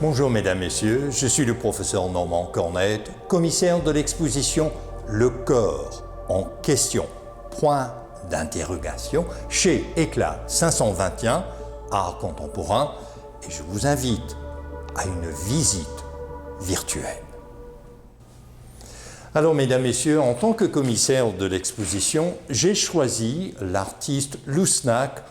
Bonjour mesdames, messieurs, je suis le professeur Normand Cornette, commissaire de l'exposition Le corps en question, point d'interrogation, chez Éclat 521, Art contemporain, et je vous invite à une visite virtuelle. Alors mesdames, messieurs, en tant que commissaire de l'exposition, j'ai choisi l'artiste Lousnak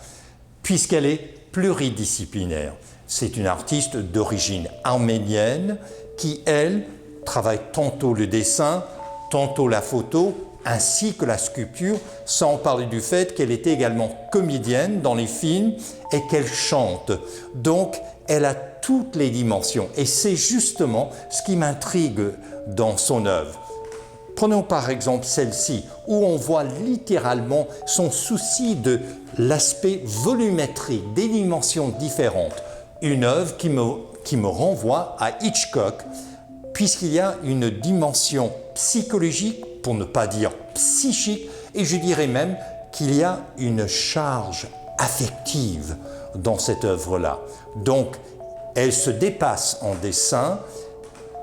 puisqu'elle est pluridisciplinaire. C'est une artiste d'origine arménienne qui, elle, travaille tantôt le dessin, tantôt la photo, ainsi que la sculpture, sans parler du fait qu'elle est également comédienne dans les films et qu'elle chante. Donc, elle a toutes les dimensions et c'est justement ce qui m'intrigue dans son œuvre. Prenons par exemple celle-ci, où on voit littéralement son souci de l'aspect volumétrique, des dimensions différentes. Une œuvre qui me renvoie à Hitchcock, puisqu'il y a une dimension psychologique, pour ne pas dire psychique, et je dirais même qu'il y a une charge affective dans cette œuvre-là. Donc, elle se dépasse en dessin,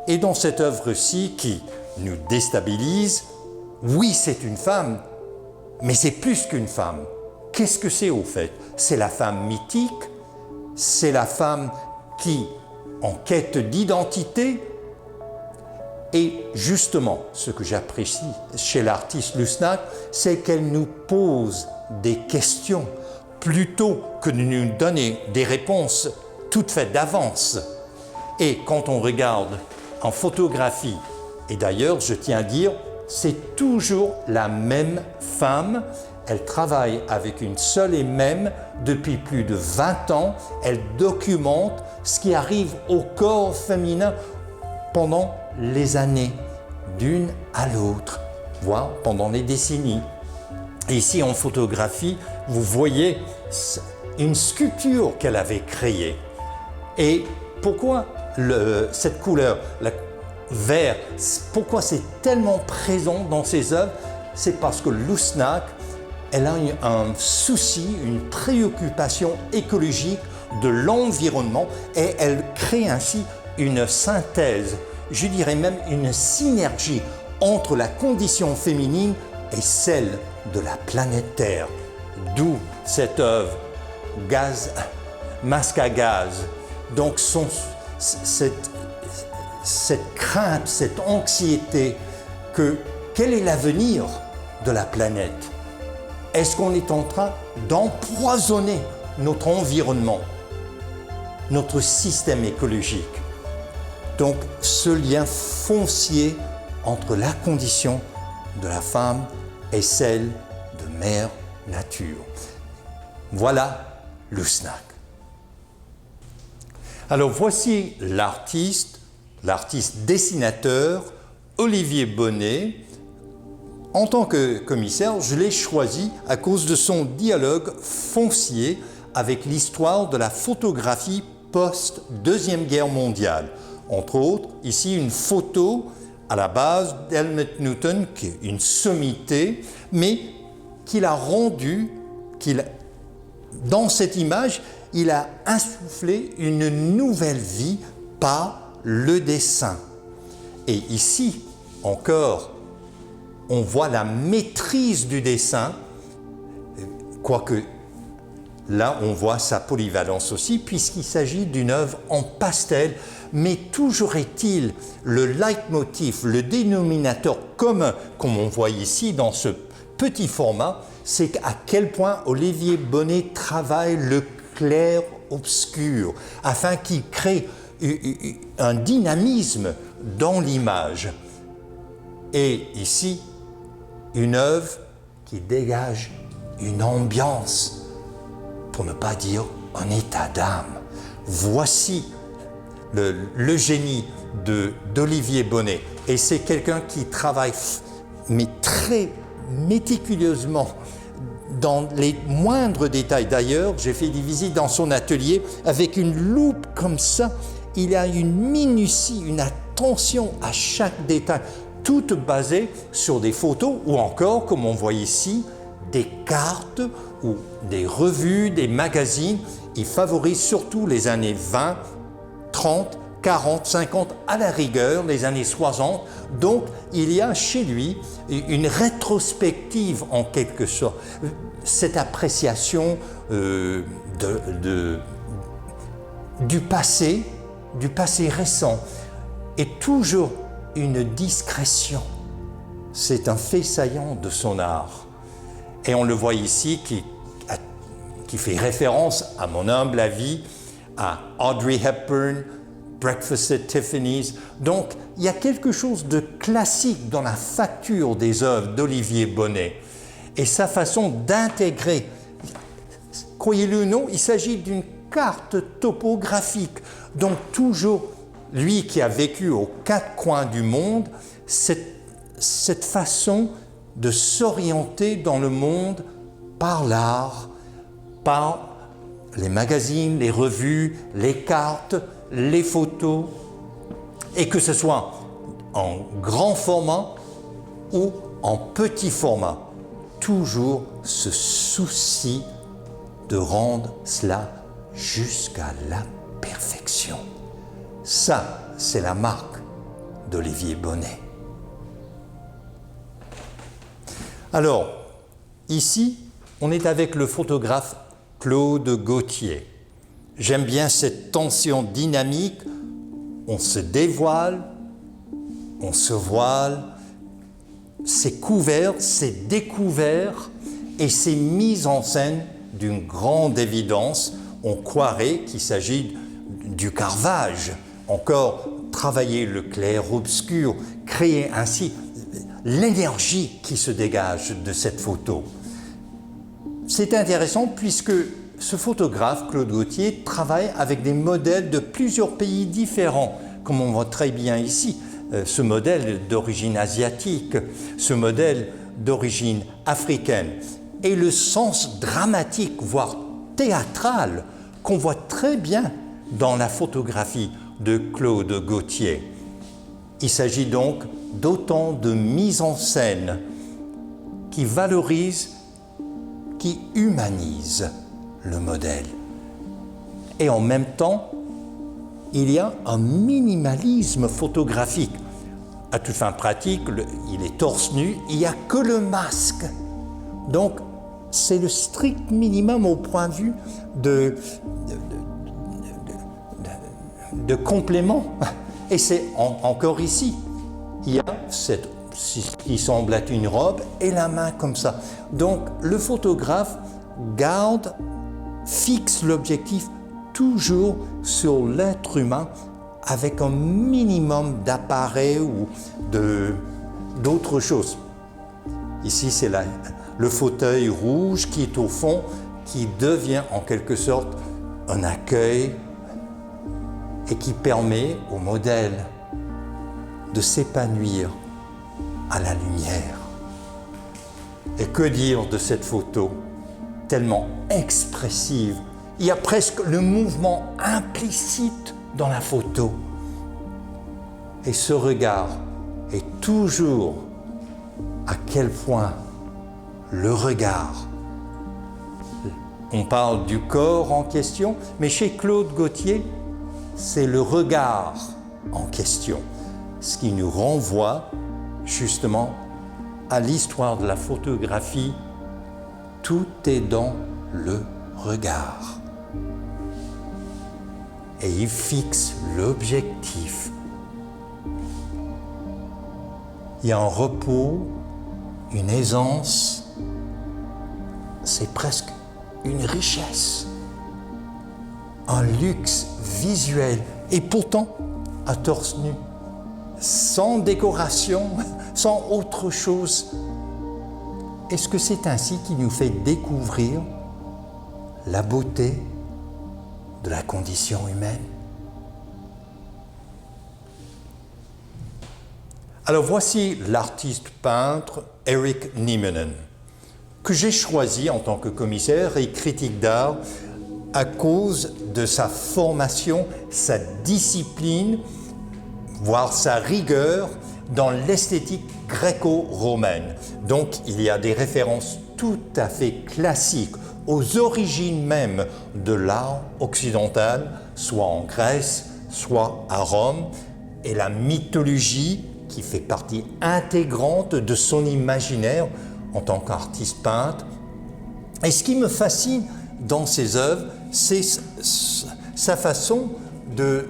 et dans cette œuvre-ci qui nous déstabilise, oui, c'est une femme, mais c'est plus qu'une femme. Qu'est-ce que c'est au fait? C'est la femme mythique, c'est la femme qui, en quête d'identité, et justement, ce que j'apprécie chez l'artiste Lousnak, c'est qu'elle nous pose des questions plutôt que de nous donner des réponses toutes faites d'avance. Et quand on regarde en photographie, et d'ailleurs, je tiens à dire, c'est toujours la même femme. Elle travaille avec une seule et même depuis plus de 20 ans. Elle documente ce qui arrive au corps féminin pendant les années, d'une à l'autre, voire pendant les décennies. Et ici, en photographie, vous voyez une sculpture qu'elle avait créée. Et pourquoi cette couleur, la vert, pourquoi c'est tellement présent dans ses œuvres? C'est parce que Lousnak, elle a un souci, une préoccupation écologique de l'environnement et elle crée ainsi une synthèse, je dirais même une synergie entre la condition féminine et celle de la planète Terre. D'où cette œuvre, Masque à gaz. Donc cette crainte, cette anxiété quel est l'avenir de la planète? Est-ce qu'on est en train d'empoisonner notre environnement, notre système écologique? Donc ce lien foncier entre la condition de la femme et celle de mère nature. Voilà Lousnak. Alors voici l'artiste dessinateur Olivier Bonnet. En tant que commissaire, je l'ai choisi à cause de son dialogue foncier avec l'histoire de la photographie post-Deuxième Guerre mondiale. Entre autres, ici une photo à la base d'Helmut Newton, qui est une sommité, mais qu'il a rendue, dans cette image, il a insufflé une nouvelle vie par le dessin. Et ici, encore, on voit la maîtrise du dessin, quoique là, on voit sa polyvalence aussi, puisqu'il s'agit d'une œuvre en pastel, mais toujours est-il, le leitmotiv, le dénominateur commun, comme on voit ici dans ce petit format, c'est à quel point Olivier Bonnet travaille le clair-obscur, afin qu'il crée un dynamisme dans l'image. Et ici, une œuvre qui dégage une ambiance, pour ne pas dire un état d'âme. Voici le génie d'Olivier Bonnet. Et c'est quelqu'un qui travaille mais très méticuleusement dans les moindres détails. D'ailleurs, j'ai fait des visites dans son atelier avec une loupe comme ça. Il a une minutie, une attention à chaque détail, toutes basées sur des photos ou encore, comme on voit ici, des cartes ou des revues, des magazines. Il favorise surtout les années 20, 30, 40, 50, à la rigueur, les années 60. Donc, il y a chez lui une rétrospective en quelque sorte. Cette appréciation du passé récent, et toujours une discrétion. C'est un fait saillant de son art. Et on le voit ici qui fait référence, à mon humble avis, à Audrey Hepburn, Breakfast at Tiffany's. Donc, il y a quelque chose de classique dans la facture des œuvres d'Olivier Bonnet et sa façon d'intégrer. Croyez-le ou non, il s'agit d'une carte topographique. Donc, toujours, lui qui a vécu aux quatre coins du monde, cette façon de s'orienter dans le monde par l'art, par les magazines, les revues, les cartes, les photos, et que ce soit en grand format ou en petit format, toujours ce souci de rendre cela jusqu'à la perfection. Ça, c'est la marque d'Olivier Bonnet. Alors, ici, on est avec le photographe Claude Gauthier. J'aime bien cette tension dynamique. On se dévoile, on se voile, c'est couvert, c'est découvert et c'est mis en scène d'une grande évidence. On croirait qu'il s'agit du Caravage. Encore travailler le clair-obscur, créer ainsi l'énergie qui se dégage de cette photo. C'est intéressant puisque ce photographe, Claude Gauthier, travaille avec des modèles de plusieurs pays différents, comme on voit très bien ici. Ce modèle d'origine asiatique, ce modèle d'origine africaine. Et le sens dramatique, voire théâtral, qu'on voit très bien dans la photographie de Claude Gauthier. Il s'agit donc d'autant de mise en scène qui valorise, qui humanise le modèle. Et en même temps, il y a un minimalisme photographique. À toute fin pratique, il est torse nu, il n'y a que le masque. Donc, c'est le strict minimum au point de vue de complément. Et c'est encore ici. Il y a ce qui semble être une robe et la main comme ça. Donc, le photographe fixe l'objectif toujours sur l'être humain avec un minimum d'appareil ou d'autres choses. Ici, c'est le fauteuil rouge qui est au fond, qui devient en quelque sorte un accueil et qui permet au modèle de s'épanouir à la lumière. Et que dire de cette photo, tellement expressive. Il y a presque le mouvement implicite dans la photo. Et ce regard est toujours à quel point le regard, on parle du corps en question, mais chez Claude Gauthier, c'est le regard en question, ce qui nous renvoie justement à l'histoire de la photographie. Tout est dans le regard. Et il fixe l'objectif. Il y a un repos, une aisance, c'est presque une richesse, un luxe visuel, et pourtant à torse nu, sans décoration, sans autre chose. Est-ce que c'est ainsi qu'il nous fait découvrir la beauté de la condition humaine? Alors voici l'artiste peintre Eric Nieminen, que j'ai choisi en tant que commissaire et critique d'art à cause de sa formation, sa discipline, voire sa rigueur dans l'esthétique gréco-romaine. Donc il y a des références tout à fait classiques aux origines même de l'art occidental, soit en Grèce, soit à Rome, et la mythologie qui fait partie intégrante de son imaginaire en tant qu'artiste peintre. Et ce qui me fascine dans ses œuvres, c'est sa façon de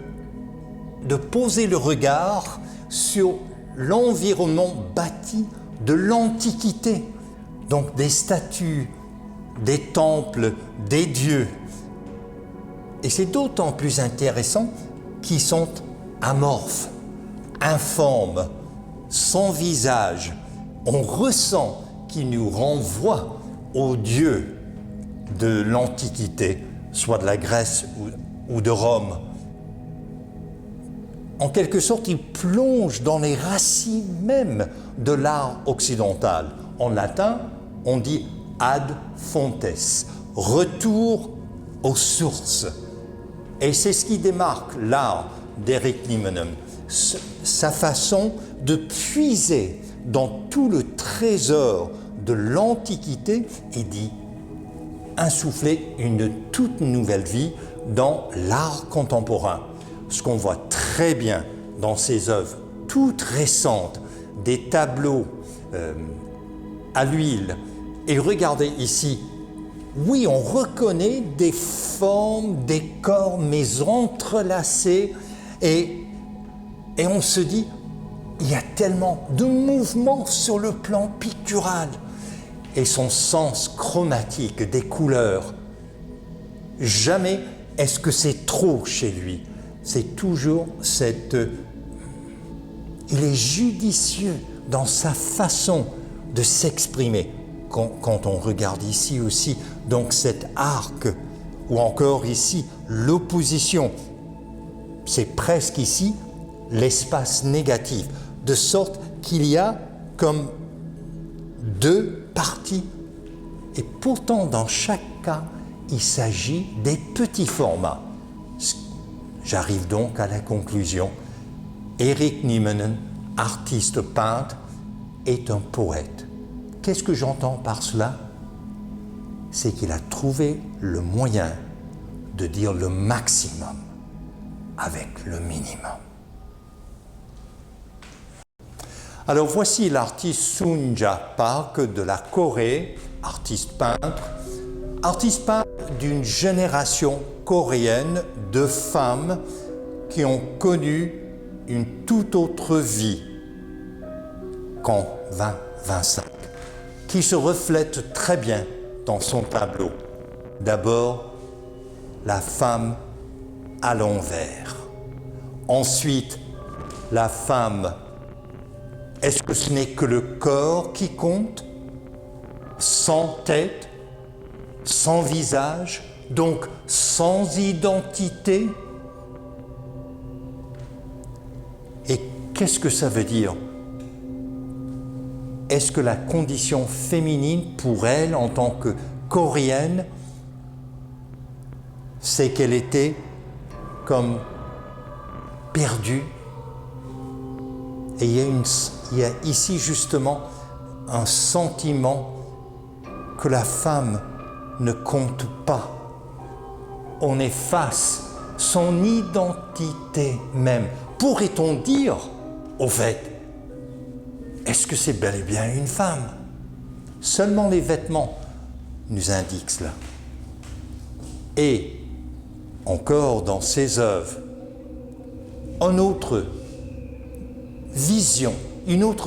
poser le regard sur l'environnement bâti de l'Antiquité. Donc des statues, des temples, des dieux. Et c'est d'autant plus intéressant qu'ils sont amorphes, informes, sans visage. On ressent qu'ils nous renvoient aux dieux de l'Antiquité, soit de la Grèce ou de Rome. En quelque sorte, ils plongent dans les racines même de l'art occidental. En latin, on dit ad fontes, retour aux sources. Et c'est ce qui démarque l'art d'Éric Niemenem, sa façon de puiser dans tout le trésor de l'Antiquité et d'y insuffler une toute nouvelle vie dans l'art contemporain. Ce qu'on voit très bien dans ses œuvres toutes récentes, des tableaux à l'huile. Et regardez ici, oui, on reconnaît des formes, des corps, mais entrelacés. Et on se dit, il y a tellement de mouvements sur le plan pictural. Et son sens chromatique des couleurs, jamais est-ce que c'est trop chez lui. C'est toujours il est judicieux dans sa façon de s'exprimer. Quand on regarde ici aussi, donc cet arc, ou encore ici, l'opposition, c'est presque ici l'espace négatif, de sorte qu'il y a comme deux parties. Et pourtant, dans chaque cas, il s'agit des petits formats. J'arrive donc à la conclusion. Éric Niemenem, artiste peintre, est un poète. Qu'est-ce que j'entends par cela? C'est qu'il a trouvé le moyen de dire le maximum avec le minimum. Alors voici l'artiste Sunja Park de la Corée, artiste peintre d'une génération coréenne de femmes qui ont connu une toute autre vie qu'en 2025, qui se reflète très bien dans son tableau. D'abord, la femme à l'envers. Ensuite, la femme. Est-ce que ce n'est que le corps qui compte? Sans tête, sans visage, donc sans identité? Et qu'est-ce que ça veut dire? Est-ce que la condition féminine pour elle, en tant que coréenne, c'est qu'elle était comme perdue? Et il y a ici justement un sentiment que la femme ne compte pas. On efface son identité même. Pourrait-on dire, au fait, est-ce que c'est bel et bien une femme? Seulement les vêtements nous indiquent cela. Et encore dans ses œuvres, une autre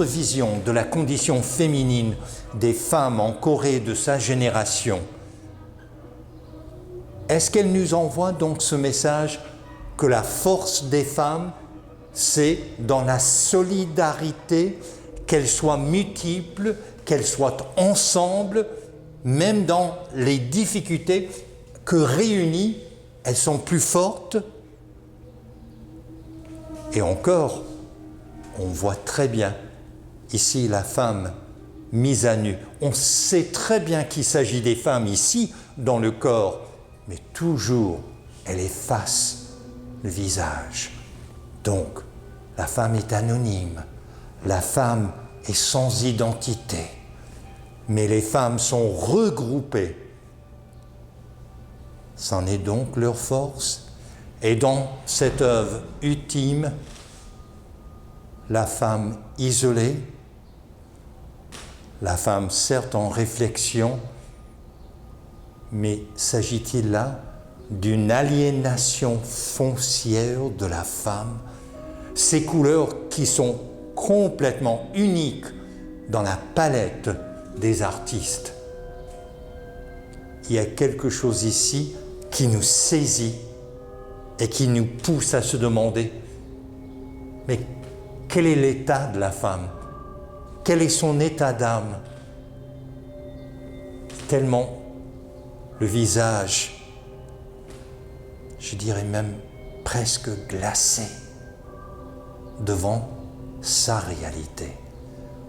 vision de la condition féminine des femmes en Corée de sa génération. Est-ce qu'elle nous envoie donc ce message que la force des femmes, c'est dans la solidarité, qu'elles soient multiples, qu'elles soient ensemble, même dans les difficultés, que réunies, elles sont plus fortes? Et encore, on voit très bien ici la femme mise à nu. On sait très bien qu'il s'agit des femmes ici dans le corps, mais toujours elle efface le visage. Donc, la femme est anonyme, la femme est sans identité, mais les femmes sont regroupées. C'en est donc leur force. Et dans cette œuvre ultime, la femme isolée, la femme certes en réflexion, mais s'agit-il là d'une aliénation foncière de la femme? Ces couleurs qui sont complètement uniques dans la palette des artistes. Il y a quelque chose ici qui nous saisit et qui nous pousse à se demander, mais quel est l'état de la femme? Quel est son état d'âme? Tellement le visage, je dirais même presque glacé, devant sa réalité.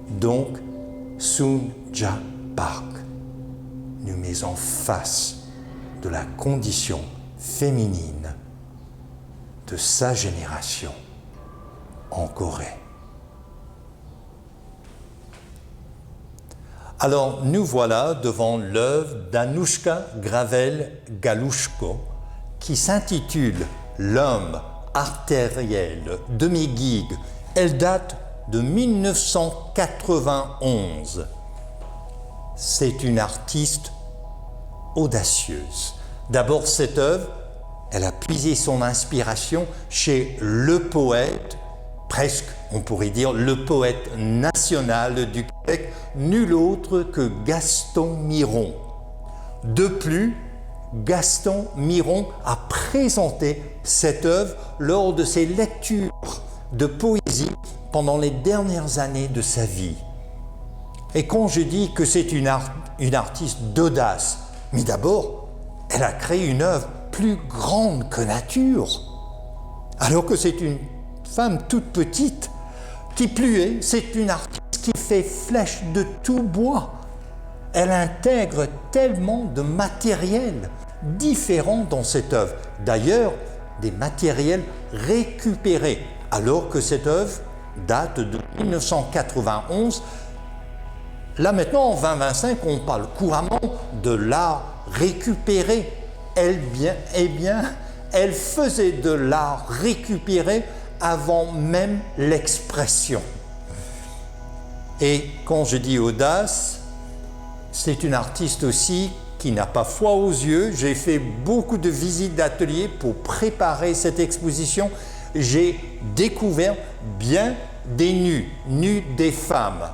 Donc, Sun Ja Park nous met en face de la condition féminine de sa génération en Corée. Alors, nous voilà devant l'œuvre d'Anoushka Gravel-Galushko qui s'intitule « L'homme artériel de Megig ». Elle date de 1991. C'est une artiste audacieuse. D'abord, cette œuvre, elle a puisé son inspiration chez le poète, presque, on pourrait dire, le poète national du Québec, nul autre que Gaston Miron. De plus, Gaston Miron a présenté cette œuvre lors de ses lectures de poésie pendant les dernières années de sa vie. Et quand je dis que c'est une artiste d'audace, mais d'abord, elle a créé une œuvre plus grande que nature, alors que c'est une femme toute petite. Qui plus est, c'est une artiste qui fait flèche de tout bois. Elle intègre tellement de matériel différents dans cette œuvre. D'ailleurs, des matériels récupérés, alors que cette œuvre date de 1991. Là maintenant, en 2025, on parle couramment de l'art récupéré. Elle faisait de l'art récupéré avant même l'expression. Et quand je dis audace, c'est une artiste aussi qui n'a pas foi aux yeux. J'ai fait beaucoup de visites d'ateliers pour préparer cette exposition. J'ai découvert bien des nus des femmes.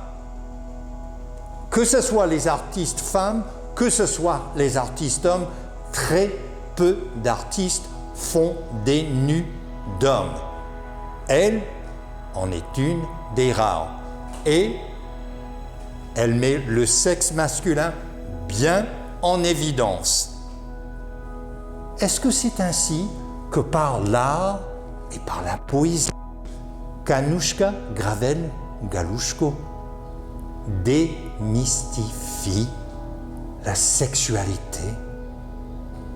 Que ce soit les artistes femmes, que ce soit les artistes hommes, très peu d'artistes font des nus d'hommes. Elle en est une des rares. Et elle met le sexe masculin bien en évidence. Est-ce que c'est ainsi que par l'art et par la poésie qu'Anoushka Gravel-Galushko démystifie la sexualité,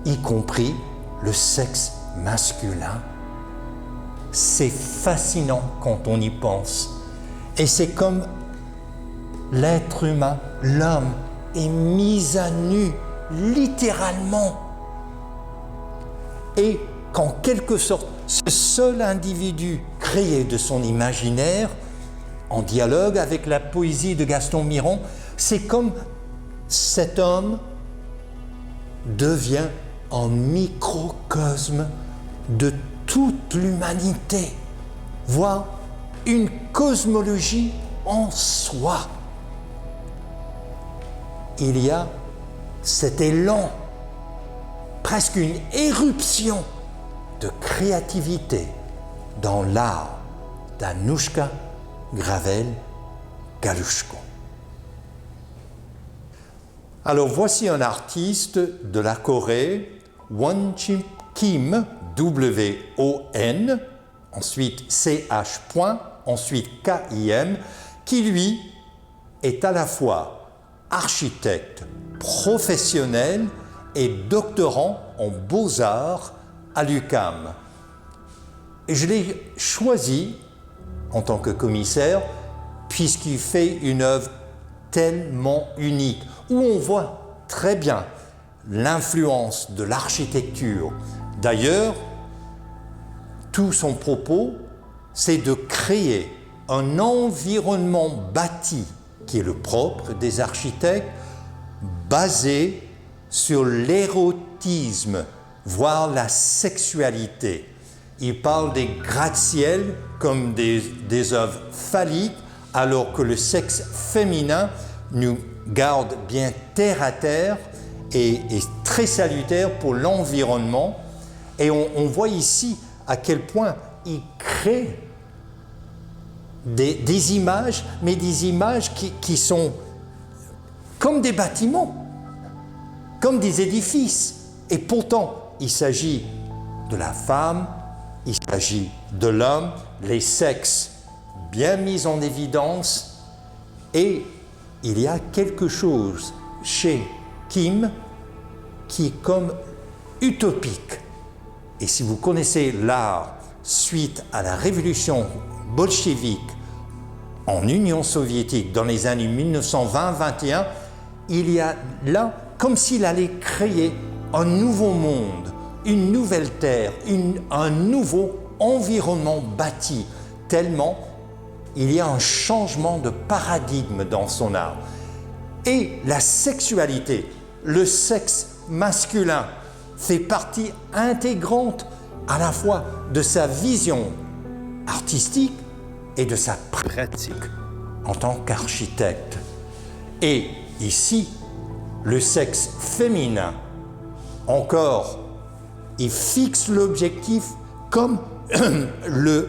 y compris le sexe masculin? C'est fascinant quand on y pense. Et c'est comme l'être humain, l'homme, est mis à nu, littéralement. Et qu'en quelque sorte, ce seul individu créé de son imaginaire, en dialogue avec la poésie de Gaston Miron, c'est comme cet homme devient un microcosme de toute l'humanité, voire une cosmologie en soi. Il y a cet élan, presque une éruption de créativité dans l'art d'Anoushka Gravel-Galushko. Alors voici un artiste de la Corée, Won Kim, W-O-N, ensuite C-H, ensuite K-I-M, qui lui est à la fois architecte professionnel et doctorant en beaux-arts à l'UQAM. Et je l'ai choisi en tant que commissaire puisqu'il fait une œuvre tellement unique, où on voit très bien l'influence de l'architecture. D'ailleurs, tout son propos, c'est de créer un environnement bâti, qui est le propre des architectes, basé sur l'érotisme, voire la sexualité. Il parle des gratte-ciels comme des œuvres phalliques, alors que le sexe féminin nous garde bien terre à terre et est très salutaire pour l'environnement. Et on voit ici à quel point il crée des images, mais des images qui sont comme des bâtiments, comme des édifices. Et pourtant, il s'agit de la femme, il s'agit de l'homme, les sexes bien mis en évidence, et il y a quelque chose chez Kim qui est comme utopique. Et si vous connaissez l'art suite à la révolution bolchevique en Union soviétique dans les années 1920-21, il y a là comme s'il allait créer un nouveau monde, une nouvelle terre, un nouveau environnement bâti, tellement il y a un changement de paradigme dans son art. Et la sexualité, le sexe masculin, fait partie intégrante à la fois de sa vision artistique et de sa pratique en tant qu'architecte. Et ici, le sexe féminin, encore, il fixe l'objectif comme le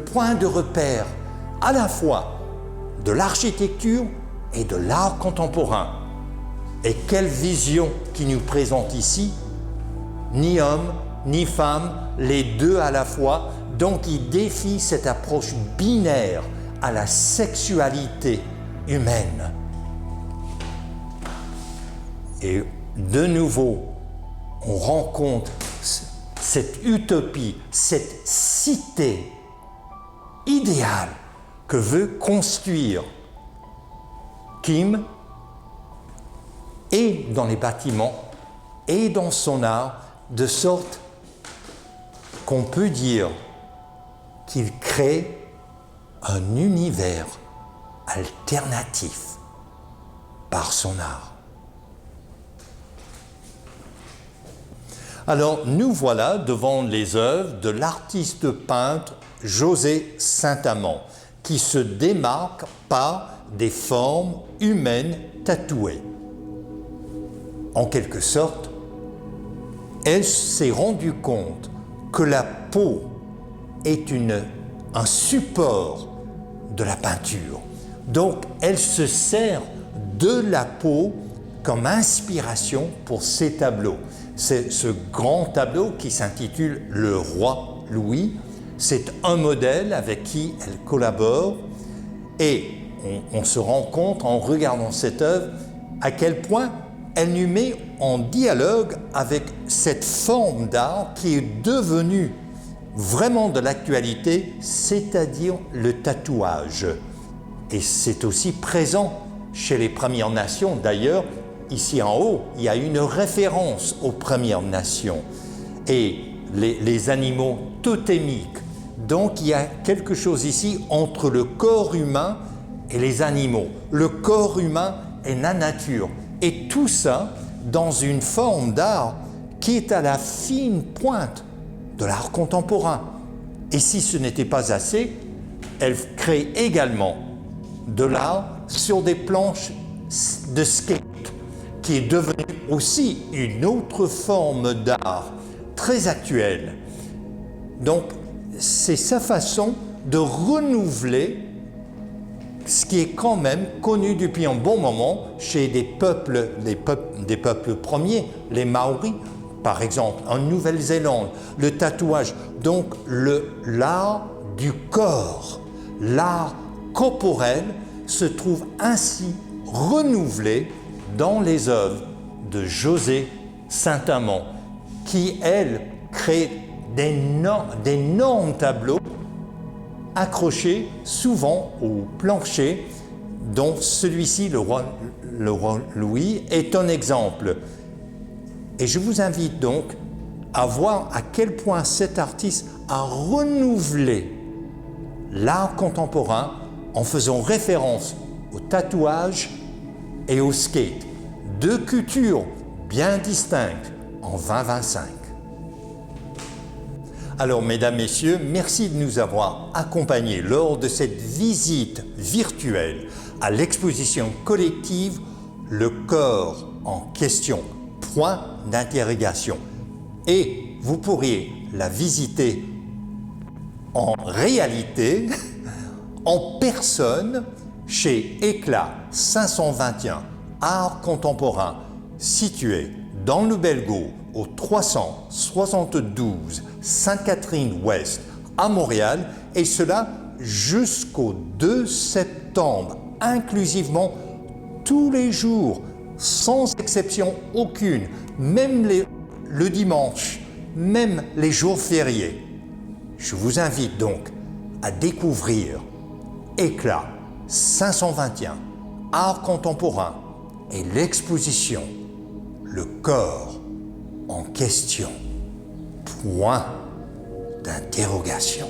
point de repère à la fois de l'architecture et de l'art contemporain. Et quelle vision qui nous présente ici, ni homme, ni femme, les deux à la fois, donc il défie cette approche binaire à la sexualité humaine. Et de nouveau, on rencontre cette utopie, cette cité idéale que veut construire Kim, et dans les bâtiments, et dans son art, de sorte qu'on peut dire qu'il crée un univers alternatif par son art. Alors, nous voilà devant les œuvres de l'artiste peintre José Saint-Amand, qui se démarque par des formes humaines tatouées. En quelque sorte, elle s'est rendue compte que la peau est un support de la peinture. Donc, elle se sert de la peau comme inspiration pour ses tableaux. C'est ce grand tableau qui s'intitule « Le roi Louis ». C'est un modèle avec qui elle collabore et on se rend compte en regardant cette œuvre à quel point elle nous met en dialogue avec cette forme d'art qui est devenue vraiment de l'actualité, c'est-à-dire le tatouage. Et c'est aussi présent chez les Premières Nations. D'ailleurs, ici en haut, il y a une référence aux Premières Nations et les animaux totémiques. Donc, il y a quelque chose ici entre le corps humain et les animaux. Le corps humain et la nature. Et tout ça dans une forme d'art qui est à la fine pointe de l'art contemporain. Et si ce n'était pas assez, elle crée également de l'art sur des planches de skate, qui est devenue aussi une autre forme d'art très actuelle. Donc, c'est sa façon de renouveler ce qui est quand même connu depuis un bon moment chez des peuples premiers, les Maoris, par exemple, en Nouvelle-Zélande, le tatouage, donc l'art du corps, l'art corporel se trouve ainsi renouvelé dans les œuvres de José Saint-Amand, qui, elle, crée d'énormes tableaux accrochés souvent au plancher, dont celui-ci, le roi Louis, est un exemple. Et je vous invite donc à voir à quel point cet artiste à renouveler l'art contemporain en faisant référence au tatouage et au skate, deux cultures bien distinctes en 2025. Alors, mesdames, messieurs, merci de nous avoir accompagnés lors de cette visite virtuelle à l'exposition collective Le corps en question, point d'interrogation. Et vous pourriez la visiter en réalité, en personne, chez Éclat 521, Art contemporain, situé dans le Belgo, au 372 Sainte-Catherine-Ouest à Montréal, et cela jusqu'au 2 septembre, inclusivement tous les jours, sans exception aucune, même le dimanche, même les jours fériés. Je vous invite donc à découvrir Éclat 521, Art contemporain et l'exposition Le corps en question, point d'interrogation.